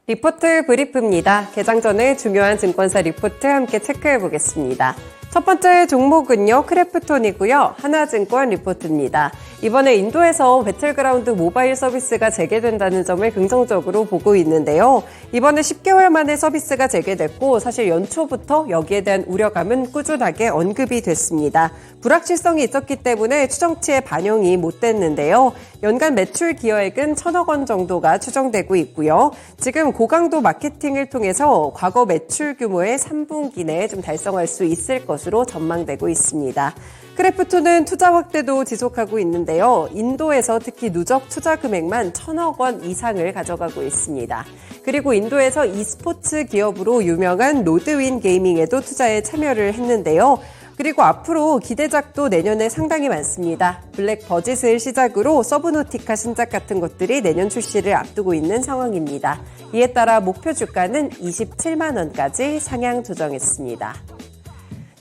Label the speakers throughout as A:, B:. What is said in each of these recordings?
A: 리포트 브리프입니다. 개장 전에 중요한 증권사 리포트 함께 체크해 보겠습니다. 첫 번째 종목은요, 크래프톤이고요. 하나증권 리포트입니다. 이번에 인도에서 배틀그라운드 모바일 서비스가 재개된다는 점을 긍정적으로 보고 있는데요. 이번에 10개월 만에 서비스가 재개됐고 사실 연초부터 여기에 대한 우려감은 꾸준하게 언급이 됐습니다. 불확실성이 있었기 때문에 추정치에 반영이 못 됐는데요. 연간 매출 기여액은 1,000억 원 정도가 추정되고 있고요. 지금 고강도 마케팅을 통해서 과거 매출 규모의 3분기 내에 좀 달성할 수 있을 것으로 전망되고 있습니다. 크래프톤은 투자 확대도 지속하고 있는데요. 인도에서 특히 누적 투자 금액만 1,000억 원 이상을 가져가고 있습니다. 그리고 인도에서 e스포츠 기업으로 유명한 로드윈 게이밍에도 투자에 참여를 했는데요. 그리고 앞으로 기대작도 내년에 상당히 많습니다. 블랙 버짓을 시작으로 서브노티카 신작 같은 것들이 내년 출시를 앞두고 있는 상황입니다. 이에 따라 목표 주가는 27만 원까지 상향 조정했습니다.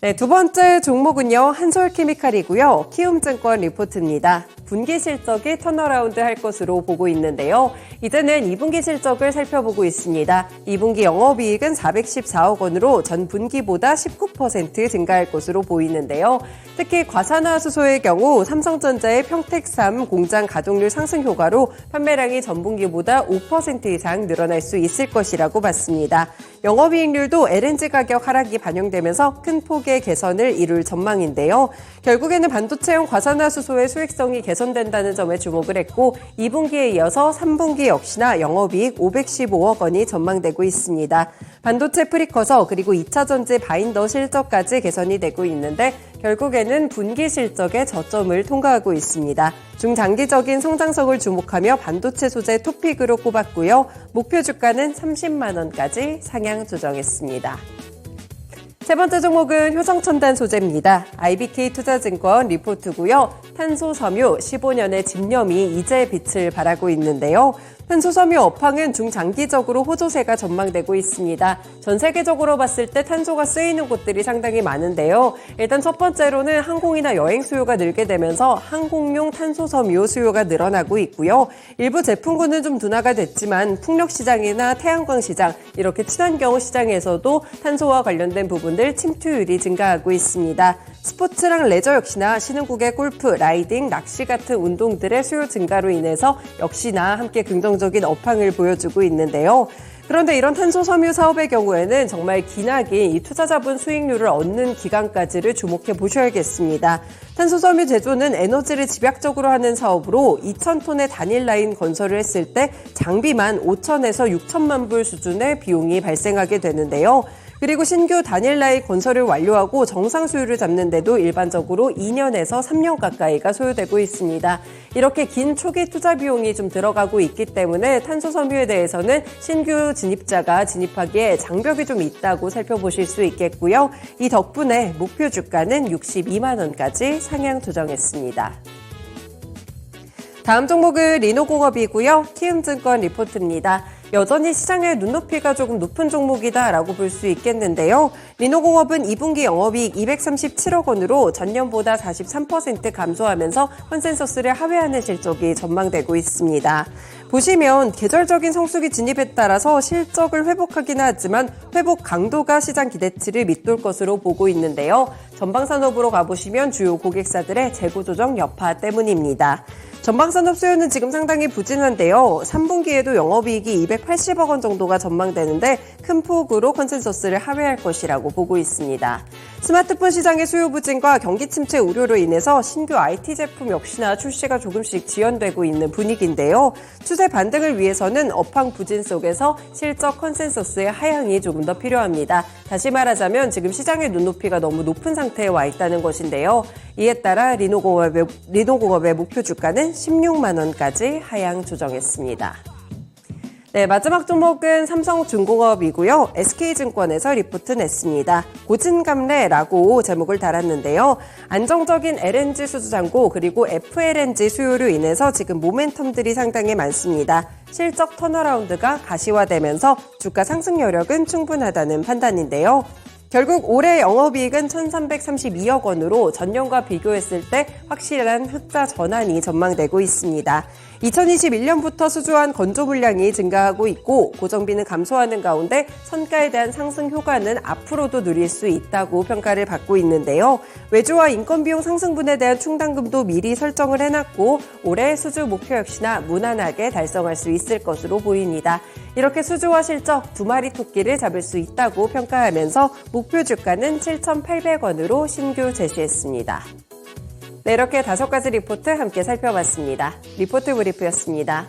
A: 네, 두 번째 종목은요, 한솔케미칼이고요. 키움증권 리포트입니다. 분기 실적이 턴어라운드 할 것으로 보고 있는데요. 이제는 2분기 실적을 살펴보고 있습니다. 2분기 영업이익은 414억 원으로 전 분기보다 19% 증가할 것으로 보이는데요. 특히 과산화수소의 경우 삼성전자의 평택3 공장 가동률 상승 효과로 판매량이 전분기보다 5% 이상 늘어날 수 있을 것이라고 봤습니다. 영업이익률도 LNG 가격 하락이 반영되면서 큰 폭의 개선을 이룰 전망인데요. 결국에는 반도체용 과산화수소의 수익성이 개선된다는 점에 주목을 했고 2분기에 이어서 3분기 역시나 영업이익 515억 원이 전망되고 있습니다. 반도체 프리커서 그리고 2차 전지 바인더 실적까지 개선이 되고 있는데 결국에는 분기 실적의 저점을 통과하고 있습니다. 중장기적인 성장성을 주목하며 반도체 소재 토픽으로 꼽았고요. 목표 주가는 30만 원까지 상향 조정했습니다. 세 번째 종목은 효성첨단 소재입니다. IBK투자증권 리포트고요. 탄소섬유 15년의 집념이 이제 빛을 발하고 있는데요. 탄소섬유 업황은 중장기적으로 호조세가 전망되고 있습니다. 전 세계적으로 봤을 때 탄소가 쓰이는 곳들이 상당히 많은데요. 일단 첫 번째로는 항공이나 여행 수요가 늘게 되면서 항공용 탄소섬유 수요가 늘어나고 있고요. 일부 제품군은 좀 둔화가 됐지만 풍력시장이나 태양광 시장, 이렇게 친환경 시장에서도 탄소와 관련된 부분들 침투율이 증가하고 있습니다. 스포츠랑 레저 역시나 신흥국의 골프, 라이딩, 낚시 같은 운동들의 수요 증가로 인해서 역시나 함께 긍정적인 업황을 보여주고 있는데요. 그런데 이런 탄소섬유 사업의 경우에는 정말 기나긴 이 투자자분 수익률을 얻는 기간까지를 주목해 보셔야겠습니다. 탄소섬유 제조는 에너지를 집약적으로 하는 사업으로 2,000톤의 단일 라인 건설을 했을 때 장비만 5천에서 6천만 불 수준의 비용이 발생하게 되는데요. 그리고 신규 단일 라인 건설을 완료하고 정상 수율을 잡는데도 일반적으로 2년에서 3년 가까이가 소요되고 있습니다. 이렇게 긴 초기 투자 비용이 좀 들어가고 있기 때문에 탄소섬유에 대해서는 신규 진입자가 진입하기에 장벽이 좀 있다고 살펴보실 수 있겠고요. 이 덕분에 목표 주가는 62만 원까지 상향 조정했습니다. 다음 종목은 리노공업이고요. 키움증권 리포트입니다. 여전히 시장의 눈높이가 조금 높은 종목이다라고 볼 수 있겠는데요. 리노공업은 2분기 영업이익 237억 원으로 전년보다 43% 감소하면서 컨센서스를 하회하는 실적이 전망되고 있습니다. 보시면 계절적인 성수기 진입에 따라서 실적을 회복하기는 하지만 회복 강도가 시장 기대치를 밑돌 것으로 보고 있는데요. 전방산업으로 가보시면 주요 고객사들의 재고 조정 여파 때문입니다. 전방산업 수요는 지금 상당히 부진한데요. 3분기에도 영업이익이 280억 원 정도가 전망되는데 큰 폭으로 컨센서스를 하회할 것이라고 보고 있습니다. 스마트폰 시장의 수요 부진과 경기 침체 우려로 인해서 신규 IT 제품 역시나 출시가 조금씩 지연되고 있는 분위기인데요. 추세 반등을 위해서는 업황 부진 속에서 실적 컨센서스의 하향이 조금 더 필요합니다. 다시 말하자면 지금 시장의 눈높이가 너무 높은 상태에 와 있다는 것인데요. 이에 따라 리노공업의 목표 주가는 16만 원까지 하향 조정했습니다. 네, 마지막 종목은 삼성중공업이고요. SK증권에서 리포트 냈습니다. 고진감래라고 제목을 달았는데요. 안정적인 LNG 수주 잔고 그리고 FLNG 수요로 인해서 지금 모멘텀들이 상당히 많습니다. 실적 턴어라운드가 가시화되면서 주가 상승 여력은 충분하다는 판단인데요. 결국 올해 영업이익은 1,332억 원으로 전년과 비교했을 때 확실한 흑자 전환이 전망되고 있습니다. 2021년부터 수주한 건조 물량이 증가하고 있고 고정비는 감소하는 가운데 선가에 대한 상승 효과는 앞으로도 누릴 수 있다고 평가를 받고 있는데요. 외주와 인건비용 상승분에 대한 충당금도 미리 설정을 해놨고 올해 수주 목표 역시나 무난하게 달성할 수 있을 것으로 보입니다. 이렇게 수주와 실적 두 마리 토끼를 잡을 수 있다고 평가하면서 목표 주가는 7,800원으로 신규 제시했습니다. 네, 이렇게 5가지 리포트 함께 살펴봤습니다. 리포트 브리프였습니다.